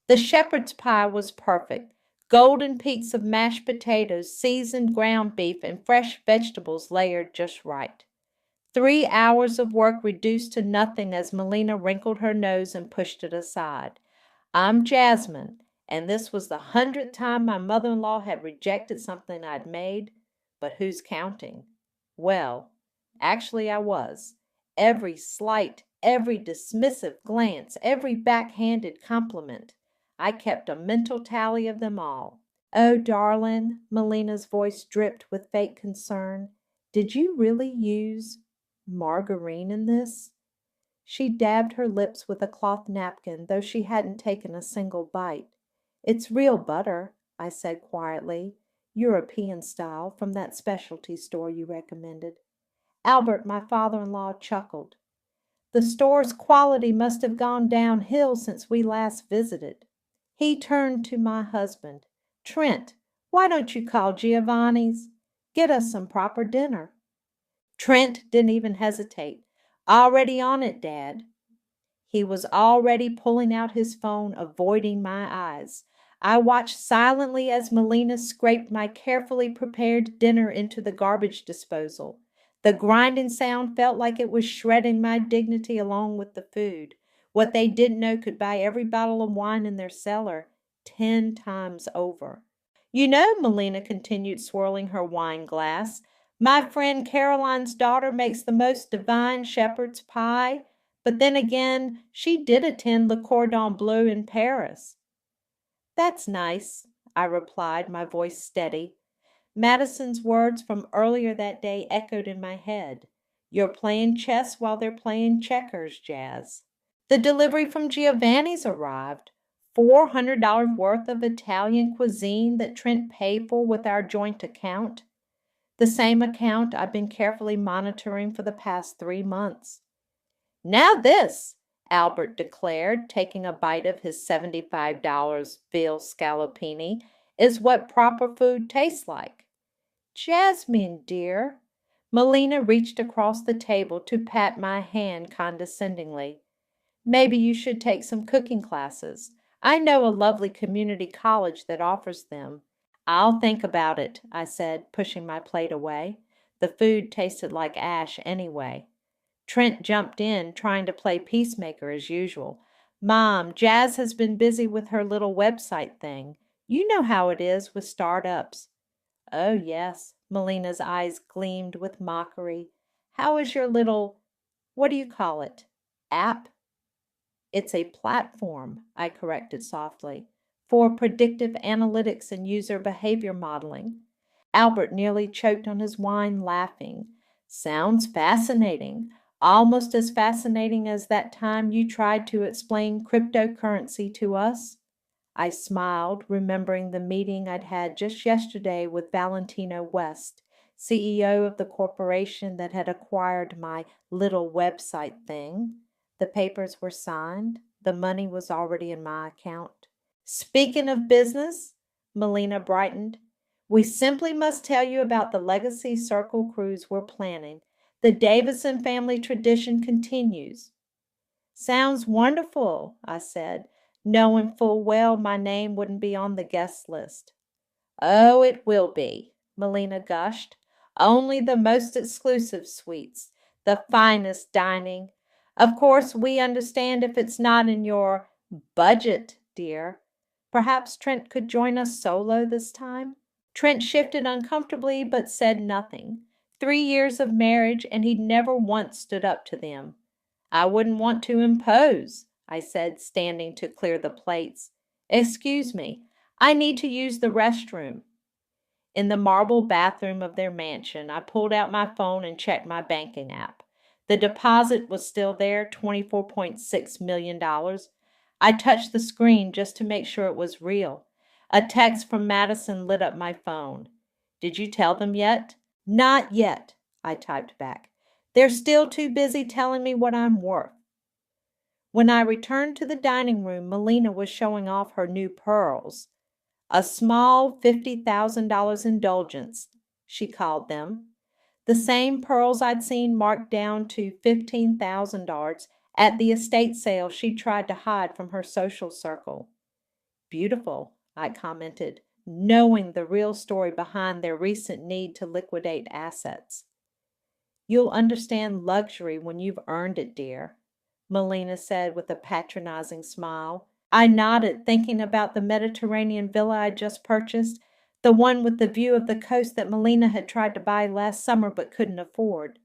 The shepherd's pie was perfect. Golden peaks of mashed potatoes, seasoned ground beef, and fresh vegetables layered just right. 3 hours of work reduced to nothing as Melina wrinkled her nose and pushed it aside. I'm Jasmine, and this was the 100th time my mother-in-law had rejected something I'd made, but who's counting? Well, actually I was. Every slight, every dismissive glance, every backhanded compliment. I kept a mental tally of them all. Oh, darling, Melina's voice dripped with fake concern. Did you really use margarine in this? She dabbed her lips with a cloth napkin, though she hadn't taken a single bite. It's real butter, I said quietly, European style, from that specialty store you recommended. Albert, my father-in-law, chuckled. The store's quality must have gone downhill since we last visited. He turned to my husband. Trent, why don't you call Giovanni's? Get us some proper dinner. Trent didn't even hesitate. Already on it, Dad. He was already pulling out his phone, avoiding my eyes. I watched silently as Melina scraped my carefully prepared dinner into the garbage disposal. The grinding sound felt like it was shredding my dignity along with the food. What they didn't know could buy every bottle of wine in their cellar 10 times over. You know, Melina continued, swirling her wine glass, my friend Caroline's daughter makes the most divine shepherd's pie. But then again, she did attend Le Cordon Bleu in Paris. That's nice, I replied, my voice steady. Madison's words from earlier that day echoed in my head. You're playing chess while they're playing checkers, Jazz. The delivery from Giovanni's arrived. $400 worth of Italian cuisine that Trent paid for with our joint account. The same account I've been carefully monitoring for the past 3 months. Now this, Albert declared, taking a bite of his $75 veal scallopini, is what proper food tastes like. Jasmine, dear. Melina reached across the table to pat my hand condescendingly. Maybe you should take some cooking classes. I know a lovely community college that offers them. I'll think about it, I said, pushing my plate away. The food tasted like ash anyway. Trent jumped in, trying to play peacemaker as usual. Mom, Jazz has been busy with her little website thing. You know how it is with startups. Oh, yes. Melina's eyes gleamed with mockery. How is your little, what do you call it, app? It's a platform, I corrected softly, for predictive analytics and user behavior modeling. Albert nearly choked on his wine, laughing. Sounds fascinating. Almost as fascinating as that time you tried to explain cryptocurrency to us. I smiled, remembering the meeting I'd had just yesterday with Valentino West, CEO of the corporation that had acquired my little website thing. The papers were signed. The money was already in my account. Speaking of business, Melina brightened, we simply must tell you about the Legacy Circle cruise we're planning. The Davison family tradition continues. Sounds wonderful, I said, knowing full well my name wouldn't be on the guest list. Oh, it will be, Melina gushed. Only the most exclusive suites, the finest dining. Of course, we understand if it's not in your budget, dear. Perhaps Trent could join us solo this time? Trent shifted uncomfortably but said nothing. 3 years of marriage, and he'd never once stood up to them. I wouldn't want to impose, I said, standing to clear the plates. Excuse me, I need to use the restroom. In the marble bathroom of their mansion, I pulled out my phone and checked my banking app. The deposit was still there, $24.6 million. I touched the screen just to make sure it was real. A text from Madison lit up my phone. Did you tell them yet? Not yet, I typed back. They're still too busy telling me what I'm worth. When I returned to the dining room, Melina was showing off her new pearls. A small $50,000 indulgence, she called them. The same pearls I'd seen marked down to $15,000 at the estate sale she tried to hide from her social circle. Beautiful, I commented, knowing the real story behind their recent need to liquidate assets. You'll understand luxury when you've earned it, dear, Melina said with a patronizing smile. I nodded, thinking about the Mediterranean villa I'd just purchased, the one with the view of the coast that Melina had tried to buy last summer but couldn't afford.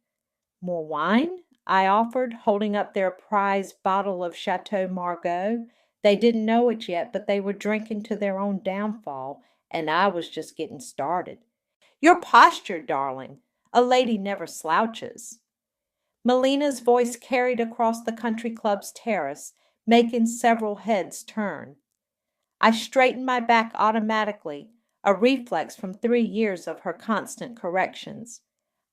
More wine? I offered, holding up their prized bottle of Chateau Margaux. They didn't know it yet, but they were drinking to their own downfall, and I was just getting started. Your posture, darling. A lady never slouches. Melina's voice carried across the country club's terrace, making several heads turn. I straightened my back automatically, a reflex from 3 years of her constant corrections.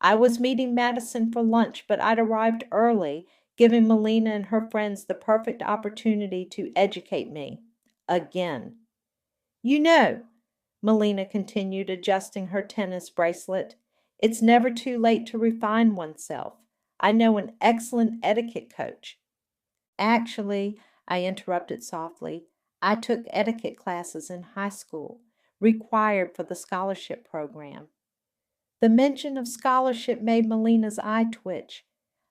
I was meeting Madison for lunch, but I'd arrived early, giving Melina and her friends the perfect opportunity to educate me. Again. You know, Melina continued, adjusting her tennis bracelet, it's never too late to refine oneself. I know an excellent etiquette coach. Actually, I interrupted softly, I took etiquette classes in high school, required for the scholarship program. The mention of scholarship made Melina's eye twitch.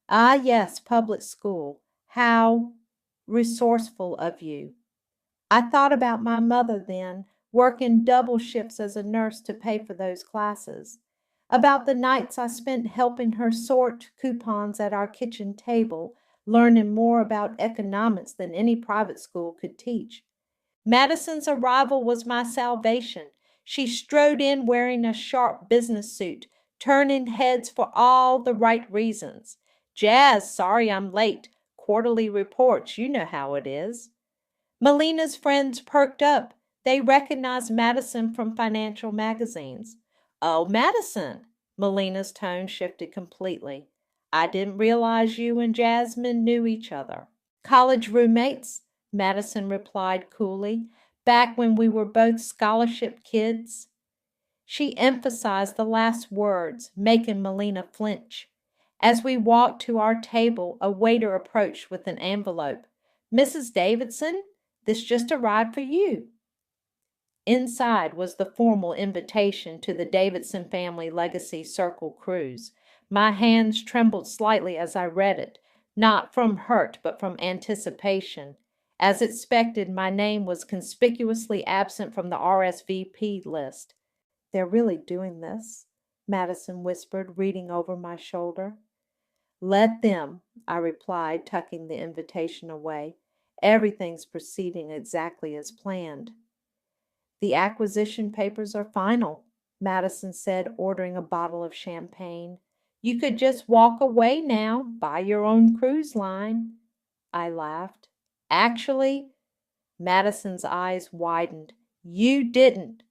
Ah, yes, public school. How resourceful of you. I thought about my mother then, working double shifts as a nurse to pay for those classes. About the nights I spent helping her sort coupons at our kitchen table, learning more about economics than any private school could teach. Madison's arrival was my salvation. She strode in wearing a sharp business suit, turning heads for all the right reasons. Jazz, sorry I'm late. Quarterly reports, you know how it is. Melina's friends perked up. They recognized Madison from financial magazines. Oh, Madison! Melina's tone shifted completely. I didn't realize you and Jasmine knew each other. College roommates, Madison replied coolly, back when we were both scholarship kids. She emphasized the last words, making Melina flinch. As we walked to our table, a waiter approached with an envelope. Mrs. Davidson, this just arrived for you. Inside was the formal invitation to the Davidson Family Legacy Circle cruise. My hands trembled slightly as I read it, not from hurt but from anticipation. As expected, my name was conspicuously absent from the RSVP list. They're really doing this, Madison whispered, reading over my shoulder. Let them, I replied, tucking the invitation away. Everything's proceeding exactly as planned. The acquisition papers are final, Madison said, ordering a bottle of champagne. You could just walk away now, buy your own cruise line. I laughed. Actually, Madison's eyes widened. You didn't.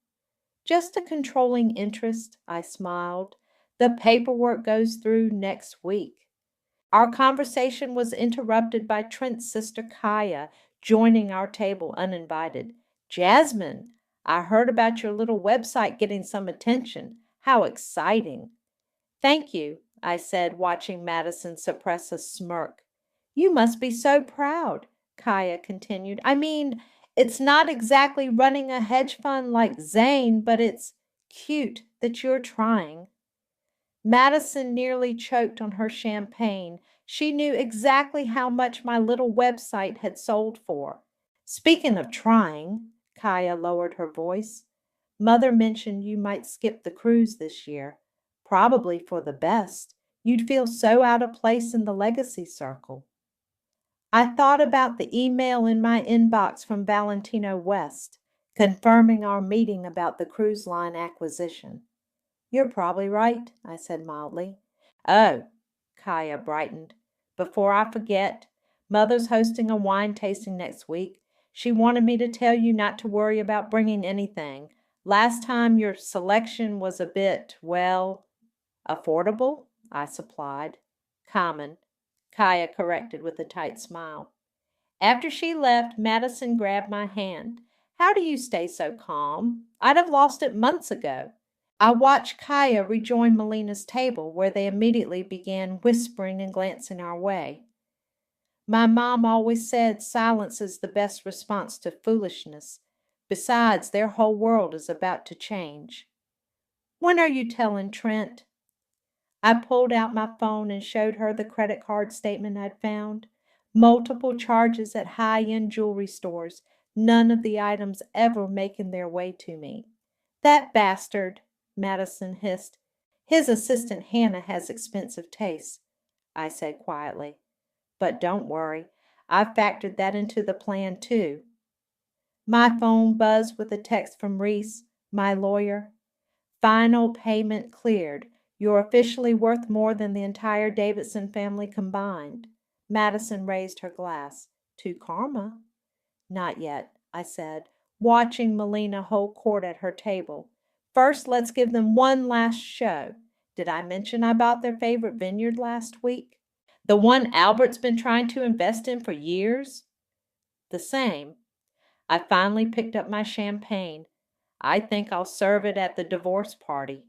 Just a controlling interest, I smiled. The paperwork goes through next week. Our conversation was interrupted by Trent's sister Kaya, joining our table uninvited. Jasmine, I heard about your little website getting some attention. How exciting. Thank you, I said, watching Madison suppress a smirk. You must be so proud, Kaya continued. I mean, it's not exactly running a hedge fund like Zane, but it's cute that you're trying. Madison nearly choked on her champagne. She knew exactly how much my little website had sold for. Speaking of trying, Kaya lowered her voice. Mother mentioned you might skip the cruise this year. Probably for the best. You'd feel so out of place in the legacy circle. I thought about the email in my inbox from Valentino West, confirming our meeting about the cruise line acquisition. You're probably right, I said mildly. Oh, Kaya brightened. Before I forget, Mother's hosting a wine tasting next week. She wanted me to tell you not to worry about bringing anything. Last time your selection was a bit, well, affordable, I supplied. Common, Kaya corrected with a tight smile. After she left, Madison grabbed my hand. How do you stay so calm? I'd have lost it months ago. I watched Kaya rejoin Melina's table, where they immediately began whispering and glancing our way. My mom always said silence is the best response to foolishness. Besides, their whole world is about to change. When are you telling Trent? I pulled out my phone and showed her the credit card statement I'd found. Multiple charges at high-end jewelry stores, none of the items ever making their way to me. That bastard, Madison hissed. His assistant Hannah has expensive tastes, I said quietly. But don't worry, I factored that into the plan too. My phone buzzed with a text from Reese, my lawyer. Final payment cleared. You're officially worth more than the entire Davidson family combined. Madison raised her glass. To Karma? Not yet, I said, watching Melina hold court at her table. First, let's give them one last show. Did I mention I bought their favorite vineyard last week? The one Albert's been trying to invest in for years? The same. I finally picked up my champagne. I think I'll serve it at the divorce party.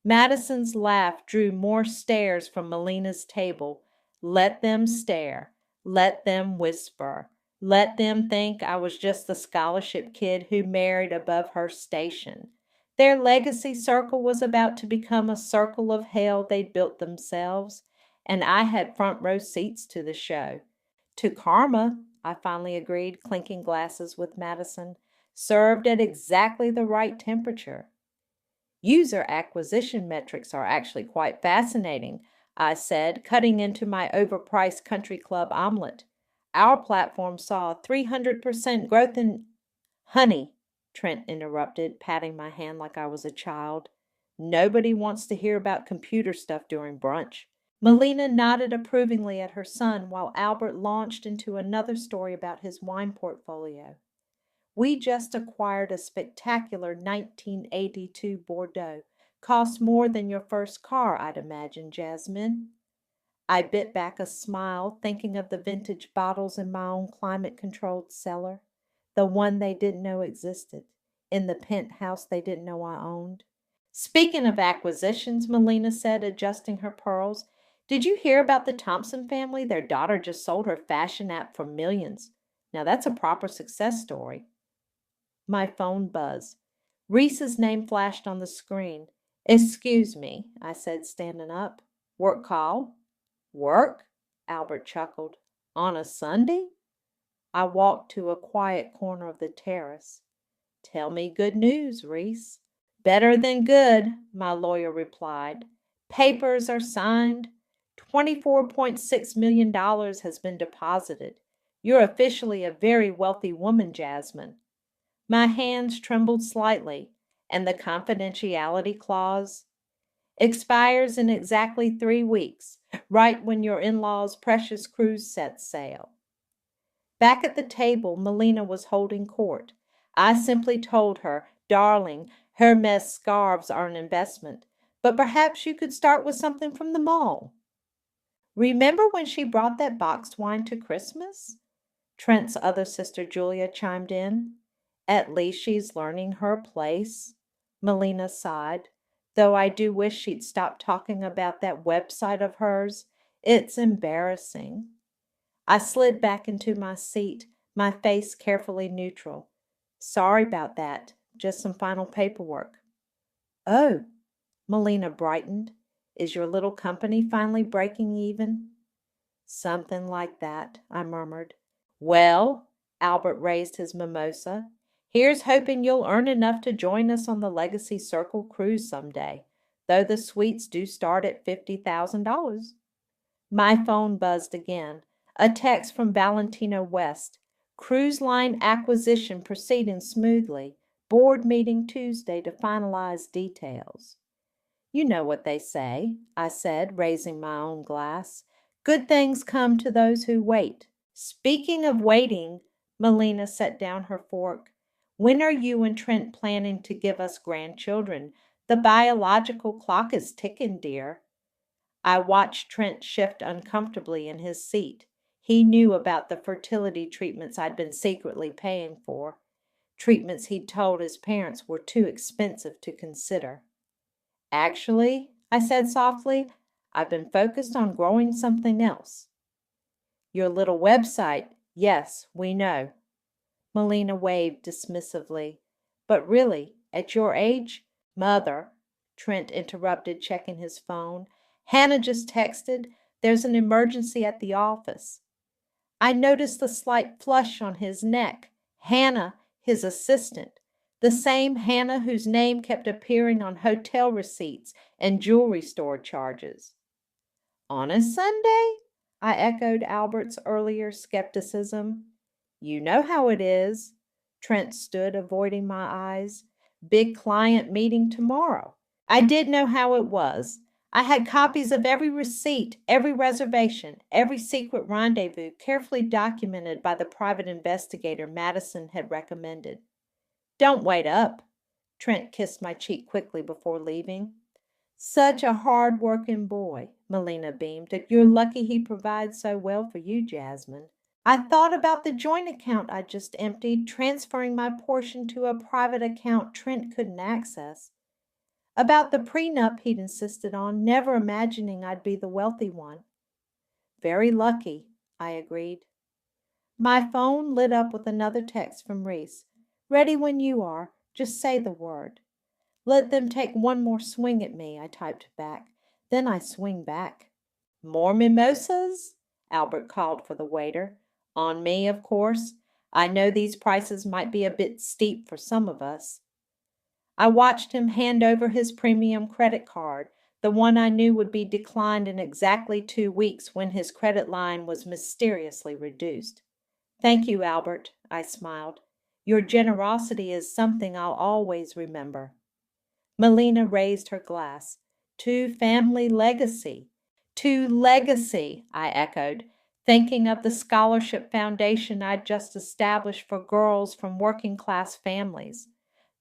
Madison's laugh drew more stares from Melina's table. Let them stare. Let them whisper. Let them think I was just the scholarship kid who married above her station. Their legacy circle was about to become a circle of hell they'd built themselves, and I had front row seats to the show. To Karma, I finally agreed, clinking glasses with Madison, served at exactly the right temperature. User acquisition metrics are actually quite fascinating, I said, cutting into my overpriced country club omelet. Our platform saw 300% growth in... Honey, Trent interrupted, patting my hand like I was a child. Nobody wants to hear about computer stuff during brunch. Melina nodded approvingly at her son while Albert launched into another story about his wine portfolio. We just acquired a spectacular 1982 Bordeaux. Cost more than your first car, I'd imagine, Jasmine. I bit back a smile, thinking of the vintage bottles in my own climate-controlled cellar, the one they didn't know existed, in the penthouse they didn't know I owned. Speaking of acquisitions, Melina said, adjusting her pearls, did you hear about the Thompson family? Their daughter just sold her fashion app for millions. Now that's a proper success story. My phone buzzed. Reese's name flashed on the screen. Excuse me, I said, standing up. Work call? Work? Albert chuckled. On a Sunday? I walked to a quiet corner of the terrace. Tell me good news, Reese. Better than good, my lawyer replied. Papers are signed. $24.6 million has been deposited. You're officially a very wealthy woman, Jasmine. My hands trembled slightly, and the confidentiality clause expires in exactly 3 weeks, right when your in-law's precious cruise sets sail. Back at the table, Melina was holding court. I simply told her, darling, Hermes scarves are an investment, but perhaps you could start with something from the mall. Remember when she brought that boxed wine to Christmas? Trent's other sister, Julia, chimed in. At least she's learning her place, Melina sighed, though I do wish she'd stop talking about that website of hers. It's embarrassing. I slid back into my seat, my face carefully neutral. Sorry about that. Just some final paperwork. Oh, Melina brightened. Is your little company finally breaking even? Something like that, I murmured. Well, Albert raised his mimosa. Here's hoping you'll earn enough to join us on the Legacy Circle cruise someday, though the suites do start at $50,000. My phone buzzed again. A text from Valentino West. Cruise line acquisition proceeding smoothly. Board meeting Tuesday to finalize details. You know what they say, I said, raising my own glass. Good things come to those who wait. Speaking of waiting, Melina set down her fork. When are you and Trent planning to give us grandchildren? The biological clock is ticking, dear. I watched Trent shift uncomfortably in his seat. He knew about the fertility treatments I'd been secretly paying for. Treatments he'd told his parents were too expensive to consider. Actually, I said softly, I've been focused on growing something else. Your little website, yes, we know. Melina waved dismissively. But really, at your age? Mother, Trent interrupted, checking his phone. Hannah just texted. There's an emergency at the office. I noticed the slight flush on his neck. Hannah, his assistant. The same Hannah whose name kept appearing on hotel receipts and jewelry store charges. On a Sunday? I echoed Albert's earlier skepticism. You know how it is. Trent stood, avoiding my eyes. Big client meeting tomorrow. I did know how it was. I had copies of every receipt, every reservation, every secret rendezvous carefully documented by the private investigator Madison had recommended. Don't wait up. Trent kissed my cheek quickly before leaving. Such a hard-working boy, Melina beamed. You're lucky he provides so well for you, Jasmine. I thought about the joint account I just emptied, transferring my portion to a private account Trent couldn't access. About the prenup he'd insisted on, never imagining I'd be the wealthy one. Very lucky, I agreed. My phone lit up with another text from Reese. Ready when you are. Just say the word. Let them take one more swing at me, I typed back. Then I swing back. More mimosas? Albert called for the waiter. On me, of course. I know these prices might be a bit steep for some of us. I watched him hand over his premium credit card, the one I knew would be declined in exactly 2 weeks when his credit line was mysteriously reduced. Thank you, Albert, I smiled. Your generosity is something I'll always remember. Melina raised her glass. To family legacy. To legacy, I echoed, thinking of the scholarship foundation I'd just established for girls from working-class families.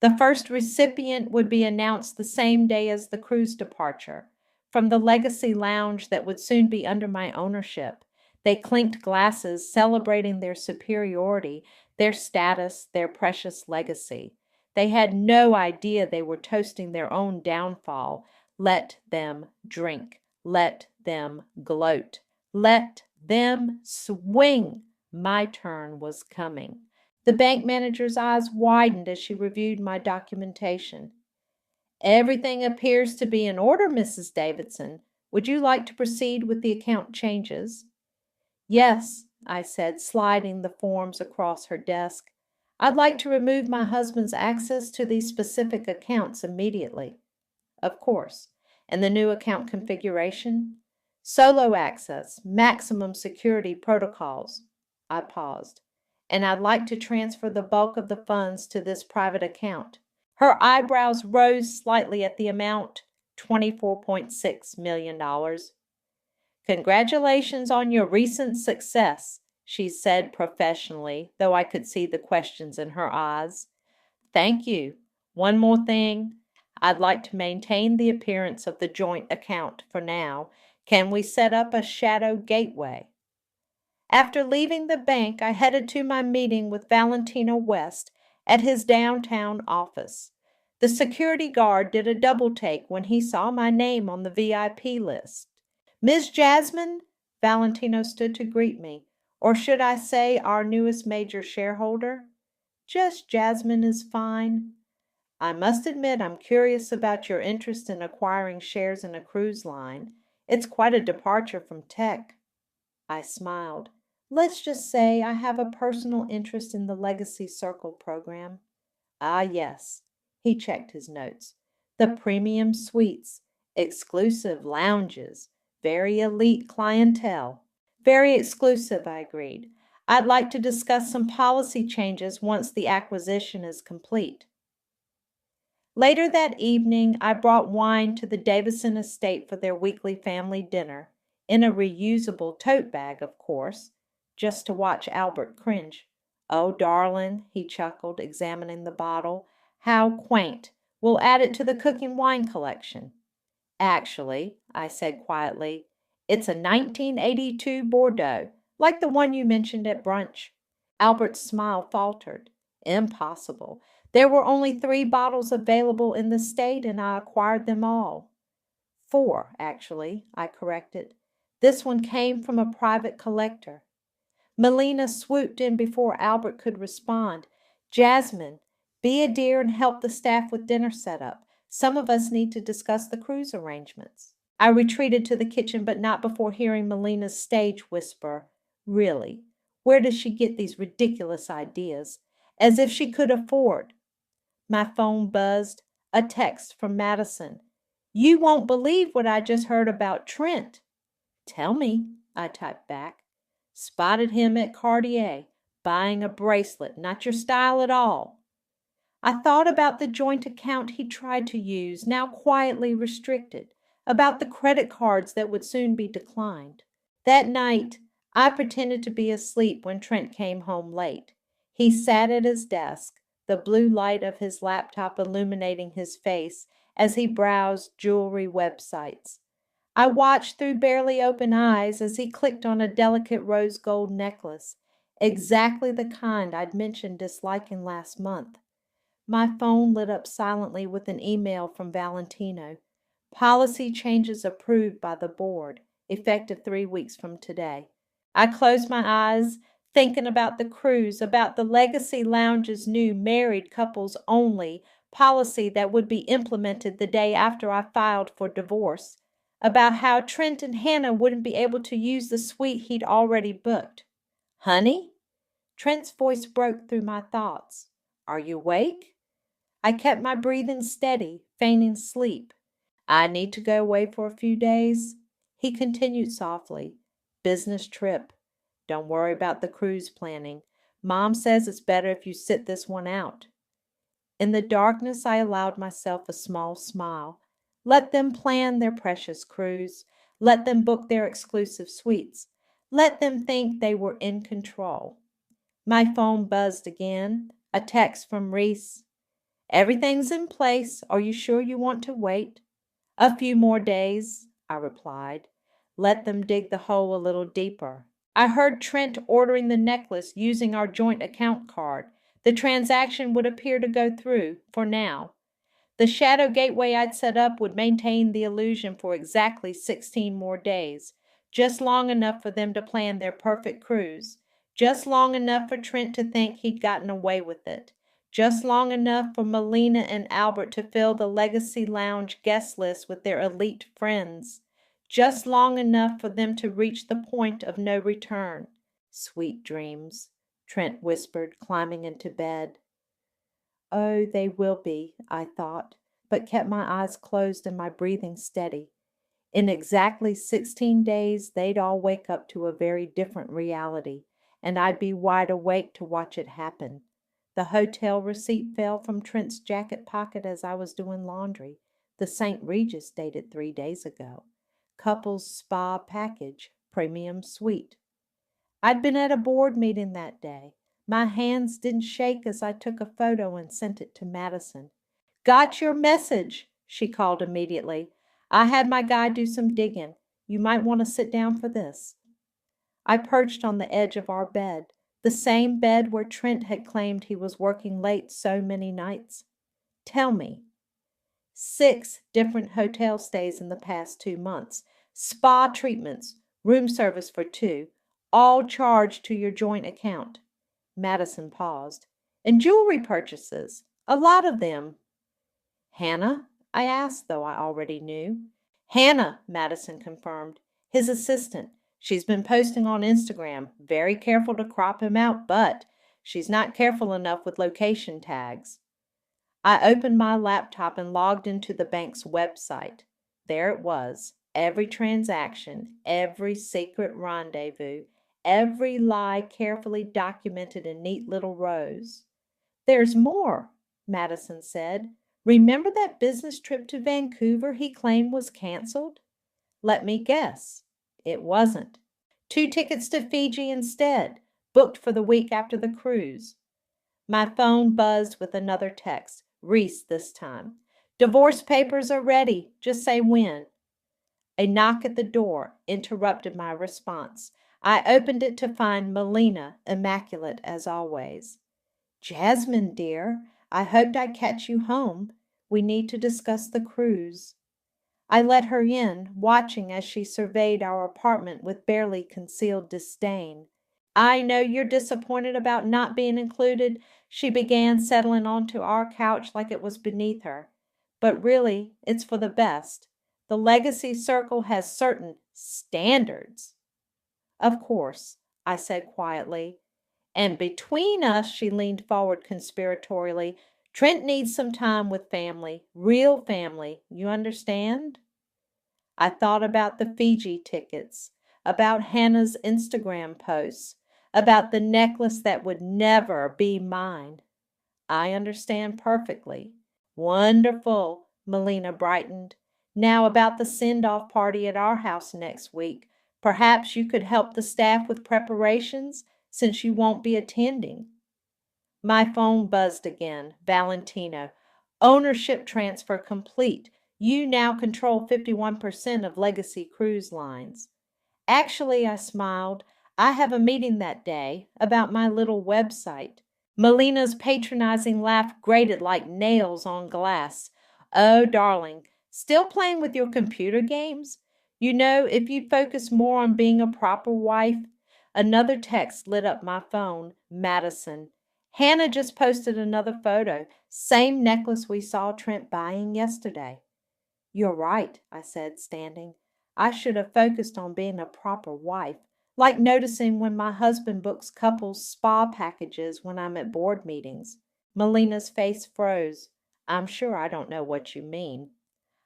The first recipient would be announced the same day as the cruise departure. From the legacy lounge that would soon be under my ownership, they clinked glasses, celebrating their superiority, their status, their precious legacy. They had no idea they were toasting their own downfall. Let them drink. Let them gloat. Let them swing. My turn was coming. The bank manager's eyes widened as she reviewed my documentation. Everything appears to be in order, Mrs. Davidson. Would you like to proceed with the account changes? Yes, I said, sliding the forms across her desk. I'd like to remove my husband's access to these specific accounts immediately. Of course. And the new account configuration? Solo access, maximum security protocols. I paused. And I'd like to transfer the bulk of the funds to this private account. Her eyebrows rose slightly at the amount, $24.6 million. Congratulations on your recent success, she said professionally, though I could see the questions in her eyes. Thank you. One more thing. I'd like to maintain the appearance of the joint account for now. Can we set up a shadow gateway? After leaving the bank, I headed to my meeting with Valentino West at his downtown office. The security guard did a double take when he saw my name on the VIP list. Miss Jasmine, Valentino stood to greet me. Or should I say our newest major shareholder? Just Jasmine is fine. I must admit I'm curious about your interest in acquiring shares in a cruise line. It's quite a departure from tech. I smiled. Let's just say I have a personal interest in the Legacy Circle program. Ah, yes. He checked his notes. The premium suites, exclusive lounges, very elite clientele. Very exclusive, I agreed. I'd like to discuss some policy changes once the acquisition is complete. Later that evening, I brought wine to the Davison estate for their weekly family dinner, in a reusable tote bag, of course, just to watch Albert cringe. Oh, darling, he chuckled, examining the bottle. How quaint. We'll add it to the cooking wine collection. Actually, I said quietly, it's a 1982 Bordeaux, like the one you mentioned at brunch. Albert's smile faltered. Impossible. There were only 3 bottles available in the state, and I acquired them all. 4, actually, I corrected. This one came from a private collector. Melina swooped in before Albert could respond. Jasmine, be a dear and help the staff with dinner setup. Some of us need to discuss the cruise arrangements. I retreated to the kitchen, but not before hearing Melina's stage whisper, Really, where does she get these ridiculous ideas? As if she could afford. My phone buzzed. A text from Madison. You won't believe what I just heard about Trent. Tell me, I typed back. Spotted him at Cartier, buying a bracelet, not your style at all. I thought about the joint account he tried to use, now quietly restricted, about the credit cards that would soon be declined. That night, I pretended to be asleep when Trent came home late. He sat at his desk, the blue light of his laptop illuminating his face as he browsed jewelry websites. I watched through barely open eyes as he clicked on a delicate rose gold necklace, exactly the kind I'd mentioned disliking last month. My phone lit up silently with an email from Valentino. Policy changes approved by the board, effective 3 weeks from today. I closed my eyes, thinking about the cruise, about the Legacy Lounge's new married couples only policy that would be implemented the day after I filed for divorce, about how Trent and Hannah wouldn't be able to use the suite he'd already booked. Honey? Trent's voice broke through my thoughts. Are you awake? I kept my breathing steady, feigning sleep. I need to go away for a few days. He continued softly. Business trip. Don't worry about the cruise planning. Mom says it's better if you sit this one out. In the darkness, I allowed myself a small smile. Let them plan their precious cruise. Let them book their exclusive suites. Let them think they were in control. My phone buzzed again. A text from Reese. Everything's in place. Are you sure you want to wait? A few more days, I replied. Let them dig the hole a little deeper. I heard Trent ordering the necklace using our joint account card. The transaction would appear to go through, for now. The shadow gateway I'd set up would maintain the illusion for exactly 16 more days, just long enough for them to plan their perfect cruise, just long enough for Trent to think he'd gotten away with it, just long enough for Melina and Albert to fill the Legacy Lounge guest list with their elite friends, just long enough for them to reach the point of no return. Sweet dreams, Trent whispered, climbing into bed. Oh, they will be, I thought, but kept my eyes closed and my breathing steady. In exactly 16 days, they'd all wake up to a very different reality, and I'd be wide awake to watch it happen. The hotel receipt fell from Trent's jacket pocket as I was doing laundry. The St. Regis dated 3 days ago. Couples spa package, premium suite. I'd been at a board meeting that day. My hands didn't shake as I took a photo and sent it to Madison. Got your message, she called immediately. I had my guy do some digging. You might want to sit down for this. I perched on the edge of our bed, the same bed where Trent had claimed he was working late so many nights. Tell me. 6 different hotel stays in the past 2 months, spa treatments, room service for 2, all charged to your joint account. Madison paused. And jewelry purchases, a lot of them. Hannah? I asked, though I already knew. Hannah, Madison confirmed. His assistant. She's been posting on Instagram. Very careful to crop him out, but she's not careful enough with location tags. I opened my laptop and logged into the bank's website. There it was. Every transaction, every secret rendezvous, every lie carefully documented in neat little rows. There's more, Madison said. Remember that business trip to Vancouver he claimed was canceled? Let me guess. It wasn't. 2 tickets to Fiji instead, booked for the week after the cruise. My phone buzzed with another text. Reese this time. Divorce papers are ready. Just say when. A knock at the door interrupted my response. I opened it to find Melina, immaculate as always. Jasmine, dear, I hoped I'd catch you home. We need to discuss the cruise. I let her in, watching as she surveyed our apartment with barely concealed disdain. I know you're disappointed about not being included, she began, settling onto our couch like it was beneath her. But really, it's for the best. The Legacy Circle has certain standards. Of course, I said quietly. And between us, she leaned forward conspiratorially, Trent needs some time with family, real family. You understand? I thought about the Fiji tickets, about Hannah's Instagram posts, about the necklace that would never be mine. I understand perfectly. Wonderful, Melina brightened. Now about the send-off party at our house next week. Perhaps you could help the staff with preparations since you won't be attending. My phone buzzed again. Valentino. Ownership transfer complete. You now control 51% of Legacy Cruise Lines. Actually, I smiled. I have a meeting that day about my little website. Melina's patronizing laugh grated like nails on glass. Oh, darling, still playing with your computer games? You know, if you'd focus more on being a proper wife. Another text lit up my phone. Madison. Hannah just posted another photo. Same necklace we saw Trent buying yesterday. You're right, I said, standing. I should have focused on being a proper wife, like noticing when my husband books couples spa packages when I'm at board meetings. Melina's face froze. I'm sure I don't know what you mean.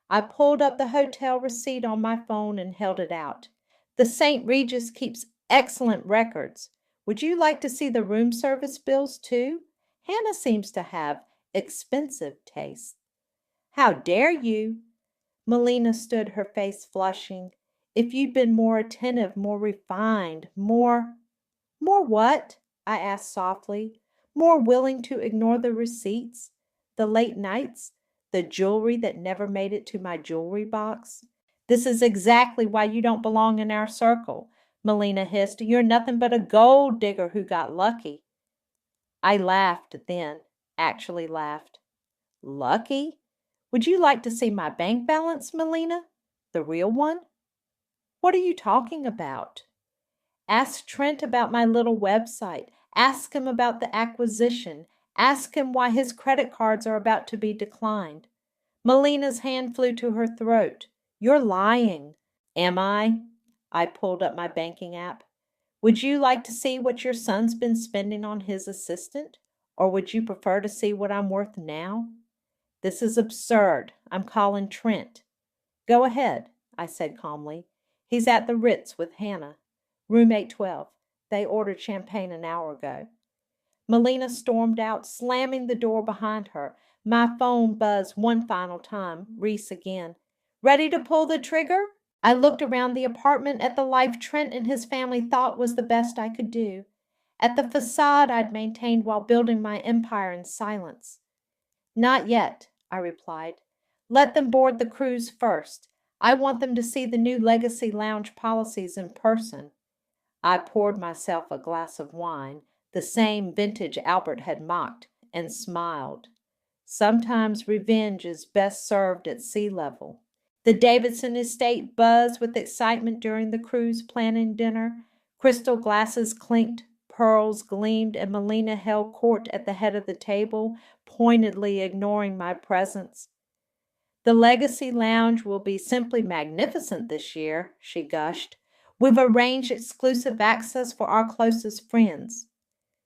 I pulled up the hotel receipt on my phone and held it out. The St. Regis keeps excellent records. Would you like to see the room service bills, too? Hannah seems to have expensive taste. How dare you? Melina stood, her face flushing. If you'd been more attentive, more refined, more what? I asked softly. More willing to ignore the receipts, the late nights, the jewelry that never made it to my jewelry box. This is exactly why you don't belong in our circle, Melina hissed. You're nothing but a gold digger who got lucky. I laughed then, actually laughed. Lucky? Would you like to see my bank balance, Melina? The real one? What are you talking about? Ask Trent about my little website. Ask him about the acquisition. Ask him why his credit cards are about to be declined. Melina's hand flew to her throat. You're lying. Am I? I pulled up my banking app. Would you like to see what your son's been spending on his assistant? Or would you prefer to see what I'm worth now? This is absurd. I'm calling Trent. Go ahead, I said calmly. He's at the Ritz with Hannah. Room 812. They ordered champagne an hour ago. Melina stormed out, slamming the door behind her. My phone buzzed one final time. Reese again. Ready to pull the trigger? I looked around the apartment at the life Trent and his family thought was the best I could do, at the facade I'd maintained while building my empire in silence. Not yet, I replied. Let them board the cruise first. I want them to see the new Legacy Lounge policies in person. I poured myself a glass of wine, the same vintage Albert had mocked, and smiled. Sometimes revenge is best served at sea level. The Davidson estate buzzed with excitement during the cruise planning dinner. Crystal glasses clinked, pearls gleamed, and Melina held court at the head of the table, pointedly ignoring my presence. The Legacy Lounge will be simply magnificent this year, she gushed. We've arranged exclusive access for our closest friends.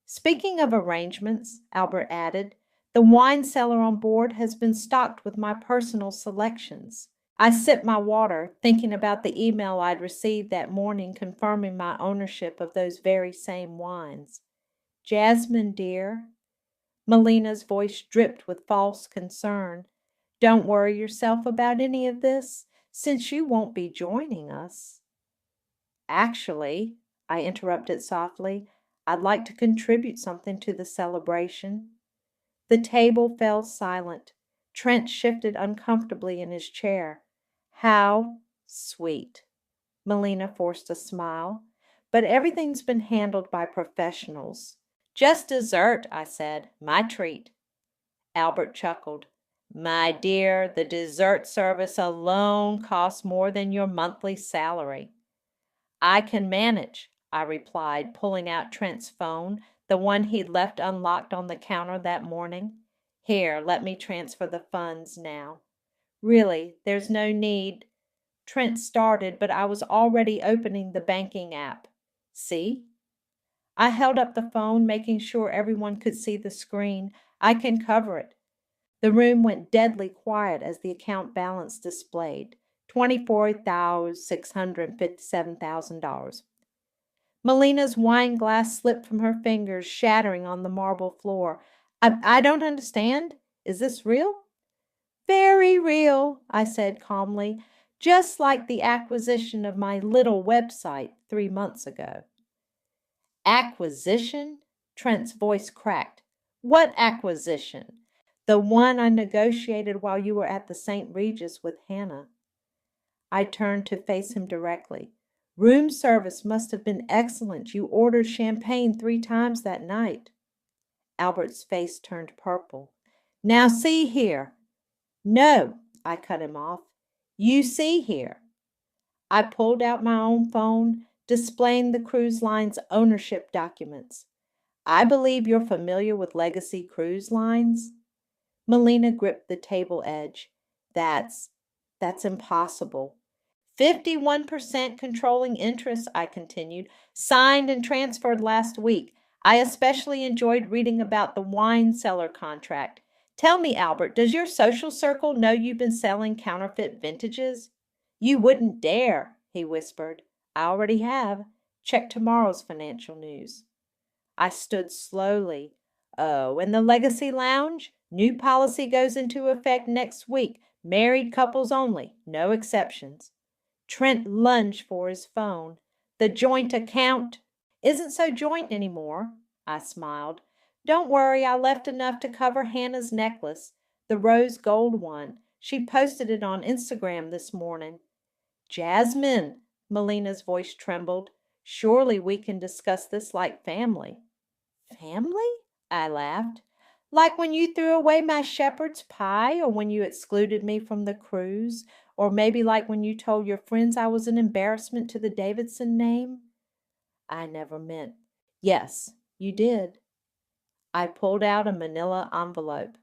Speaking of arrangements, Albert added, the wine cellar on board has been stocked with my personal selections. I sipped my water, thinking about the email I'd received that morning confirming my ownership of those very same wines. Jasmine, dear. Melina's voice dripped with false concern. Don't worry yourself about any of this, since you won't be joining us. Actually, I interrupted softly, I'd like to contribute something to the celebration. The table fell silent. Trent shifted uncomfortably in his chair. How sweet. Melina forced a smile. But everything's been handled by professionals. Just dessert, I said. My treat. Albert chuckled. My dear, the dessert service alone costs more than your monthly salary. I can manage, I replied, pulling out Trent's phone, the one he'd left unlocked on the counter that morning. Here, let me transfer the funds now. Really, there's no need. Trent started, but I was already opening the banking app. See? I held up the phone, making sure everyone could see the screen. I can cover it. The room went deadly quiet as the account balance displayed $24,657,000. Melina's wine glass slipped from her fingers, shattering on the marble floor. I don't understand. Is this real? Very real, I said calmly, just like the acquisition of my little website 3 months ago. Acquisition? Trent's voice cracked. What acquisition? The one I negotiated while you were at the St. Regis with Hannah. I turned to face him directly. Room service must have been excellent. You ordered champagne 3 times that night. Albert's face turned purple. Now see here. No, I cut him off. You see here. I pulled out my own phone, displaying the cruise line's ownership documents. I believe you're familiar with Legacy Cruise Lines? Melina gripped the table edge. That's impossible. 51% controlling interest, I continued, signed and transferred last week. I especially enjoyed reading about the wine cellar contract. Tell me, Albert, does your social circle know you've been selling counterfeit vintages? You wouldn't dare, he whispered. I already have. Check tomorrow's financial news. I stood slowly. Oh, in the Legacy Lounge? New policy goes into effect next week. Married couples only, no exceptions. Trent lunged for his phone. The joint account isn't so joint anymore, I smiled. Don't worry, I left enough to cover Hannah's necklace, the rose gold one. She posted it on Instagram this morning. Jasmine, Melina's voice trembled. Surely we can discuss this like family. Family? I laughed. Like when you threw away my shepherd's pie, or when you excluded me from the cruise, or maybe like when you told your friends I was an embarrassment to the Davidson name? I never meant. Yes, you did. I pulled out a manila envelope.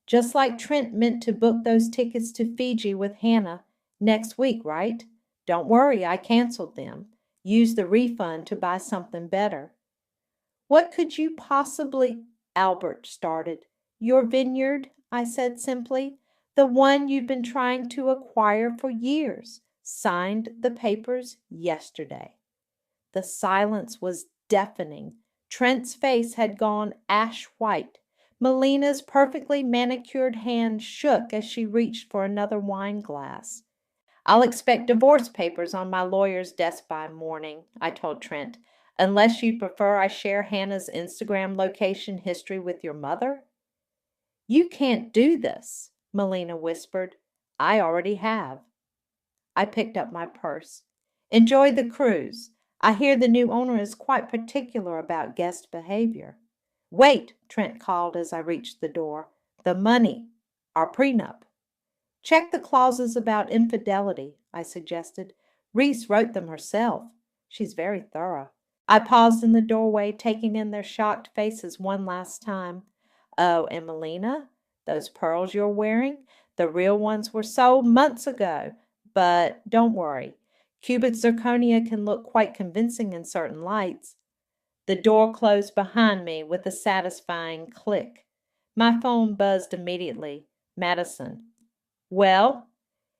Just like Trent meant to book those tickets to Fiji with Hannah next week, right? Don't worry, I canceled them. Used the refund to buy something better. What could you possibly... Albert started. Your vineyard, I said simply. The one you've been trying to acquire for years. Signed the papers yesterday. The silence was deafening. Trent's face had gone ash white. Melina's perfectly manicured hand shook as she reached for another wine glass. I'll expect divorce papers on my lawyer's desk by morning, I told Trent, unless you prefer I share Hannah's Instagram location history with your mother. You can't do this, Melina whispered. I already have. I picked up my purse. Enjoy the cruise. I hear the new owner is quite particular about guest behavior. Wait, Trent called as I reached the door. The money. Our prenup. Check the clauses about infidelity, I suggested. Reese wrote them herself. She's very thorough. I paused in the doorway, taking in their shocked faces one last time. Oh, and Melina, those pearls you're wearing, the real ones were sold months ago. But don't worry. Cubic zirconia can look quite convincing in certain lights. The door closed behind me with a satisfying click. My phone buzzed immediately. Madison. Well,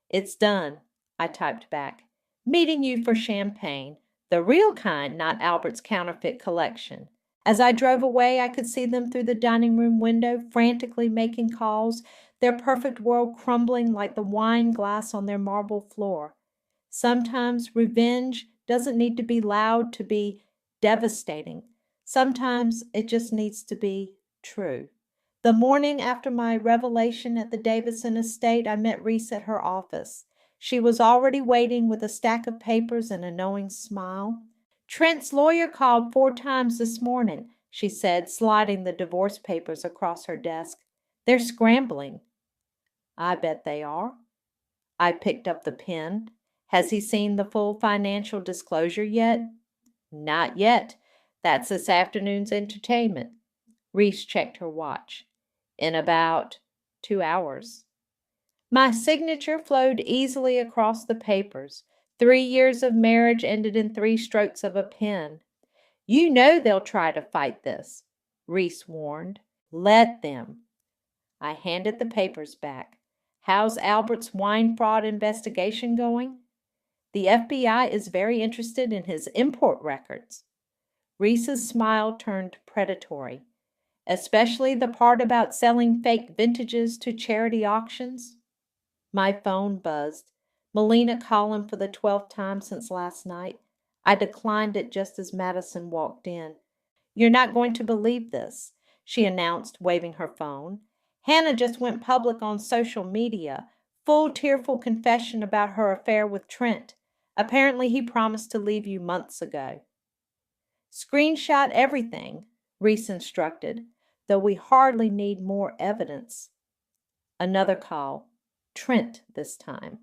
it's done, I typed back. Meeting you for champagne. The real kind, not Albert's counterfeit collection. As I drove away, I could see them through the dining room window, frantically making calls, their perfect world crumbling like the wine glass on their marble floor. Sometimes revenge doesn't need to be loud to be devastating. Sometimes it just needs to be true. The morning after my revelation at the Davidson estate, I met Reese at her office. She was already waiting with a stack of papers and a knowing smile. Trent's lawyer called 4 times this morning, she said, sliding the divorce papers across her desk. They're scrambling. I bet they are. I picked up the pen. Has he seen the full financial disclosure yet? Not yet. That's this afternoon's entertainment. Reese checked her watch. In about 2 hours. My signature flowed easily across the papers. 3 years of marriage ended in 3 strokes of a pen. You know they'll try to fight this, Reese warned. Let them. I handed the papers back. How's Albert's wine fraud investigation going? The FBI is very interested in his import records. Reese's smile turned predatory, especially the part about selling fake vintages to charity auctions. My phone buzzed. Melina calling for the 12th time since last night. I declined it just as Madison walked in. You're not going to believe this, she announced, waving her phone. Hannah just went public on social media. Full tearful confession about her affair with Trent. Apparently he promised to leave you months ago. Screenshot everything, Reese instructed, though we hardly need more evidence. Another call. Trent this time.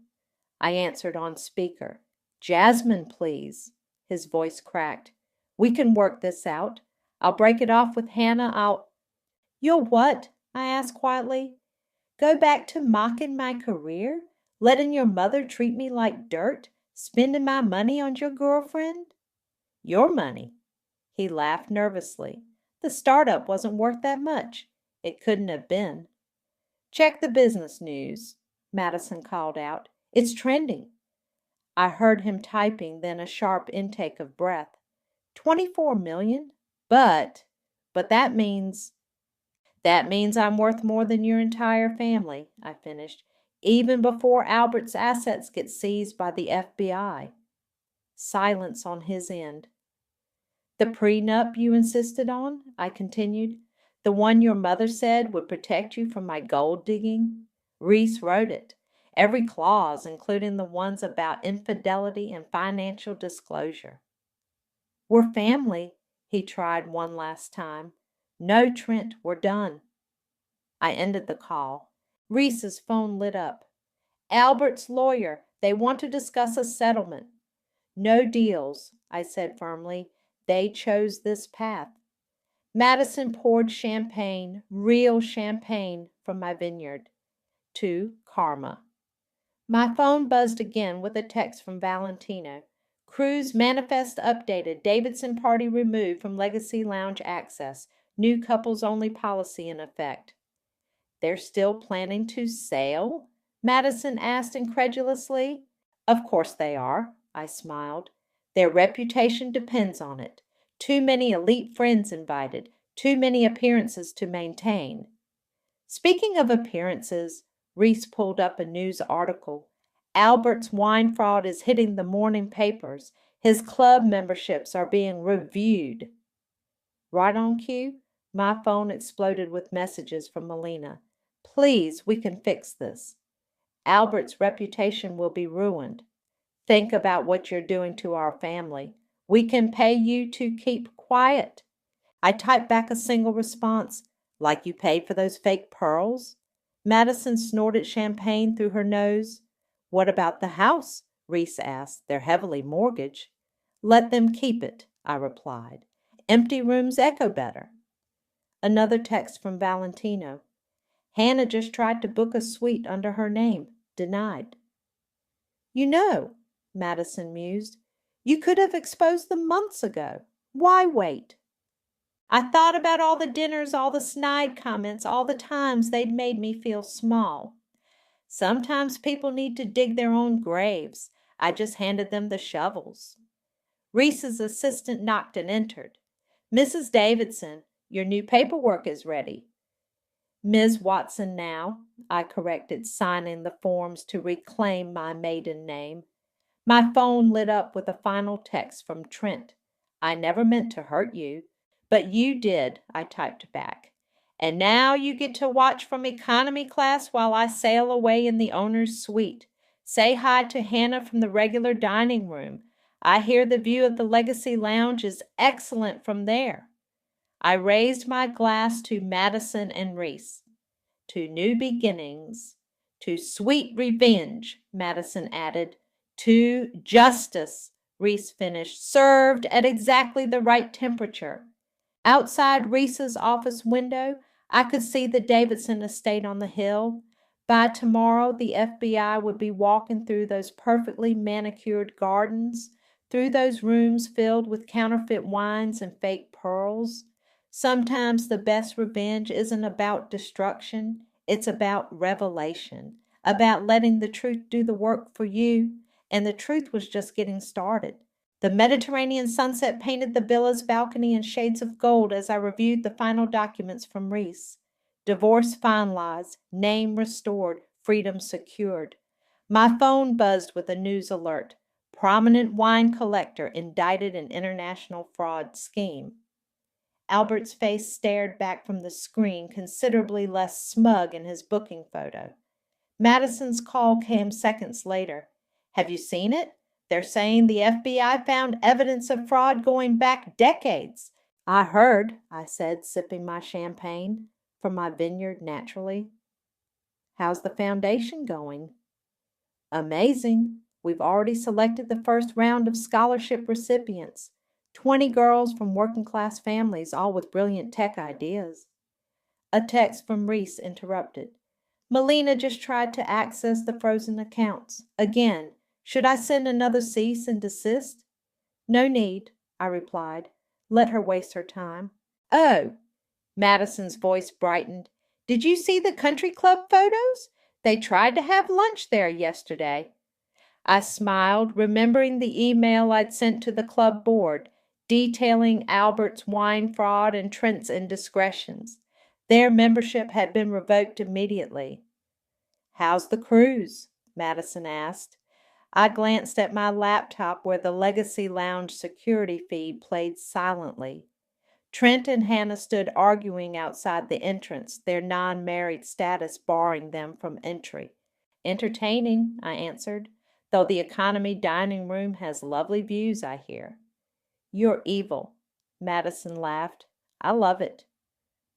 I answered on speaker. Jasmine, please. His voice cracked. We can work this out. I'll break it off with Hannah. You'll what? I asked quietly. Go back to mocking my career? Letting your mother treat me like dirt? Spending my money on your girlfriend? Your money. He laughed nervously. The startup wasn't worth that much. It couldn't have been. Check the business news, Madison called out. It's trending. I heard him typing, then a sharp intake of breath. 24 million? But that means I'm worth more than your entire family, I finished, even before Albert's assets get seized by the FBI. Silence on his end. The prenup you insisted on, I continued, the one your mother said would protect you from my gold digging? Reese wrote it. Every clause, including the ones about infidelity and financial disclosure. We're family, he tried one last time. No, Trent, we're done. I ended the call. Reese's phone lit up. Albert's lawyer. They want to discuss a settlement. No deals, I said firmly. They chose this path. Madison poured champagne, real champagne, from my vineyard. To Karma. My phone buzzed again with a text from Valentino. Cruise manifest updated. Davidson party removed from Legacy Lounge access. New couples only policy in effect. They're still planning to sail? Madison asked incredulously. Of course they are, I smiled. Their reputation depends on it. Too many elite friends invited. Too many appearances to maintain. Speaking of appearances, Reese pulled up a news article. Albert's wine fraud is hitting the morning papers. His club memberships are being reviewed. Right on cue, my phone exploded with messages from Melina. Please, we can fix this. Albert's reputation will be ruined. Think about what you're doing to our family. We can pay you to keep quiet. I typed back a single response. Like you paid for those fake pearls? Madison snorted champagne through her nose. What about the house? Reese asked. They're heavily mortgaged. Let them keep it, I replied. Empty rooms echo better. Another text from Valentino. Hannah just tried to book a suite under her name. Denied. You know, Madison mused, you could have exposed them months ago. Why wait? I thought about all the dinners, all the snide comments, all the times they'd made me feel small. Sometimes people need to dig their own graves. I just handed them the shovels. Reese's assistant knocked and entered. Mrs. Davidson, your new paperwork is ready. Ms. Watson now, I corrected, signing the forms to reclaim my maiden name. My phone lit up with a final text from Trent. I never meant to hurt you. But you did, I typed back. And now you get to watch from economy class while I sail away in the owner's suite. Say hi to Hannah from the regular dining room. I hear the view of the Legacy Lounge is excellent from there. I raised my glass to Madison and Reese. To new beginnings. To sweet revenge, Madison added. To justice, Reese finished, served at exactly the right temperature. Outside Reese's office window, I could see the Davidson estate on the hill. By tomorrow, the FBI would be walking through those perfectly manicured gardens, through those rooms filled with counterfeit wines and fake pearls. Sometimes the best revenge isn't about destruction, it's about revelation, about letting the truth do the work for you. And the truth was just getting started. The Mediterranean sunset painted the villa's balcony in shades of gold as I reviewed the final documents from Reese. Divorce finalized, name restored, freedom secured. My phone buzzed with a news alert. Prominent wine collector indicted in international fraud scheme. Albert's face stared back from the screen, considerably less smug in his booking photo. Madison's call came seconds later. Have you seen it? They're saying the FBI found evidence of fraud going back decades. I heard, I said, sipping my champagne from my vineyard naturally. How's the foundation going? Amazing. We've already selected the first round of scholarship recipients. 20 girls from working class families, all with brilliant tech ideas. A text from Reese interrupted. Melina just tried to access the frozen accounts. Again, should I send another cease and desist? No need, I replied. Let her waste her time. Oh, Madison's voice brightened. Did you see the country club photos? They tried to have lunch there yesterday. I smiled, remembering the email I'd sent to the club board, detailing Albert's wine fraud and Trent's indiscretions. Their membership had been revoked immediately. How's the cruise? Madison asked. I glanced at my laptop where the Legacy Lounge security feed played silently. Trent and Hannah stood arguing outside the entrance, their non-married status barring them from entry. Entertaining, I answered, though the economy dining room has lovely views, I hear. You're evil, Madison laughed. I love it.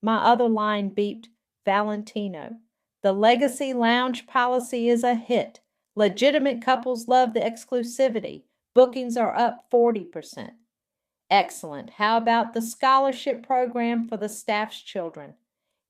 My other line beeped, Valentino. The Legacy Lounge policy is a hit. Legitimate couples love the exclusivity. Bookings are up 40%. Excellent. How about the scholarship program for the staff's children?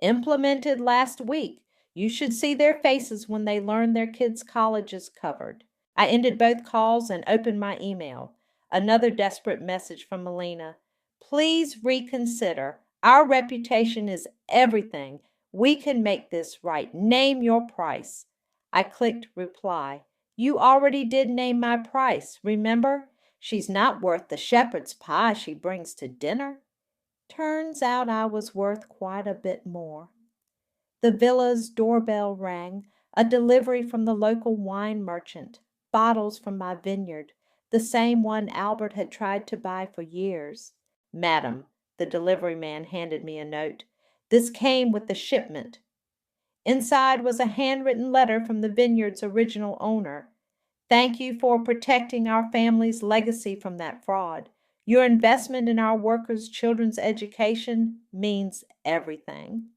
Implemented last week. You should see their faces when they learn their kids' college is covered. I ended both calls and opened my email. Another desperate message from Melina. Please reconsider. Our reputation is everything. We can make this right. Name your price. I clicked reply. You already did name my price, remember? She's not worth the shepherd's pie she brings to dinner. Turns out I was worth quite a bit more. The villa's doorbell rang, a delivery from the local wine merchant, bottles from my vineyard, the same one Albert had tried to buy for years. Madam, the delivery man handed me a note. This came with the shipment. Inside was a handwritten letter from the vineyard's original owner. Thank you for protecting our family's legacy from that fraud. Your investment in our workers' children's education means everything.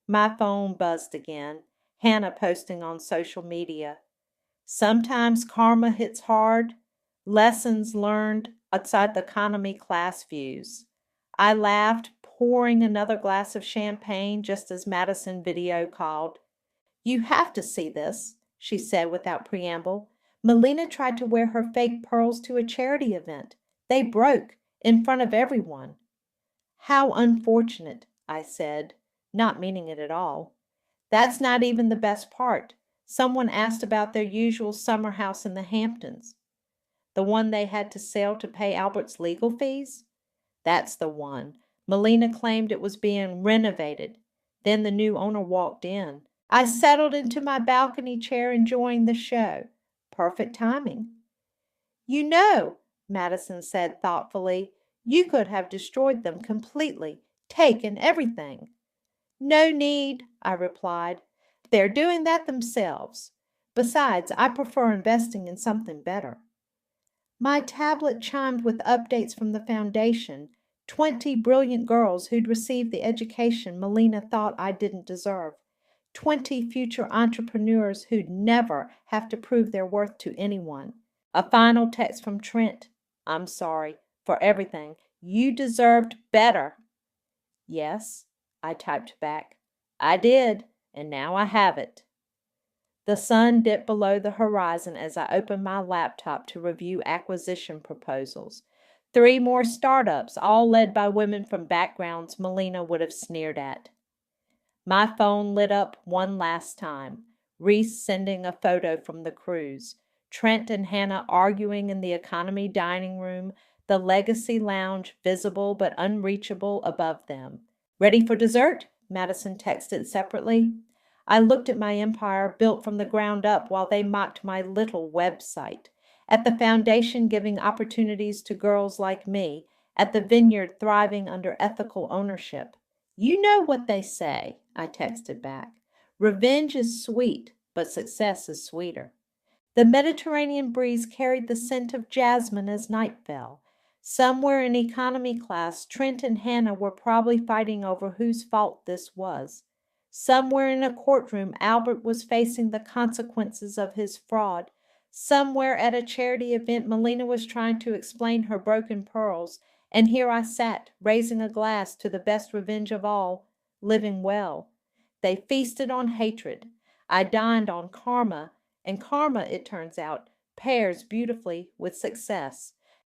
My phone buzzed again. Hannah posting on social media. Sometimes karma hits hard. Lessons learned outside the economy class views. I laughed, pouring another glass of champagne just as Madison video called. You have to see this, she said without preamble. Melina tried to wear her fake pearls to a charity event. They broke in front of everyone. How unfortunate, I said, not meaning it at all. That's not even the best part. Someone asked about their usual summer house in the Hamptons. The one they had to sell to pay Albert's legal fees? That's the one. Melina claimed it was being renovated. Then the new owner walked in. I settled into my balcony chair enjoying the show. Perfect timing. You know, Madison said thoughtfully, you could have destroyed them completely, taken everything. No need, I replied. They're doing that themselves. Besides, I prefer investing in something better. My tablet chimed with updates from the foundation. 20 brilliant girls who'd received the education Melina thought I didn't deserve. 20 future entrepreneurs who'd never have to prove their worth to anyone. A final text from Trent. I'm sorry for everything. You deserved better." "Yes," I typed back. "I did, and now I have it." The sun dipped below the horizon as I opened my laptop to review acquisition proposals. 3 more startups, all led by women from backgrounds Melina would have sneered at. My phone lit up one last time. Reese sending a photo from the cruise. Trent and Hannah arguing in the economy dining room, the legacy lounge visible but unreachable above them. "Ready for dessert?" Madison texted separately. I looked at my empire built from the ground up while they mocked my little website. At the foundation giving opportunities to girls like me. At the vineyard thriving under ethical ownership. "You know what they say," I texted back. "Revenge is sweet, but success is sweeter." The Mediterranean breeze carried the scent of jasmine as night fell. Somewhere in economy class, Trent and Hannah were probably fighting over whose fault this was. Somewhere in a courtroom, Albert was facing the consequences of his fraud. Somewhere at a charity event, Melina was trying to explain her broken pearls. And here I sat, raising a glass to the best revenge of all, living well. They feasted on hatred. I dined on karma, and karma, it turns out, pairs beautifully with success.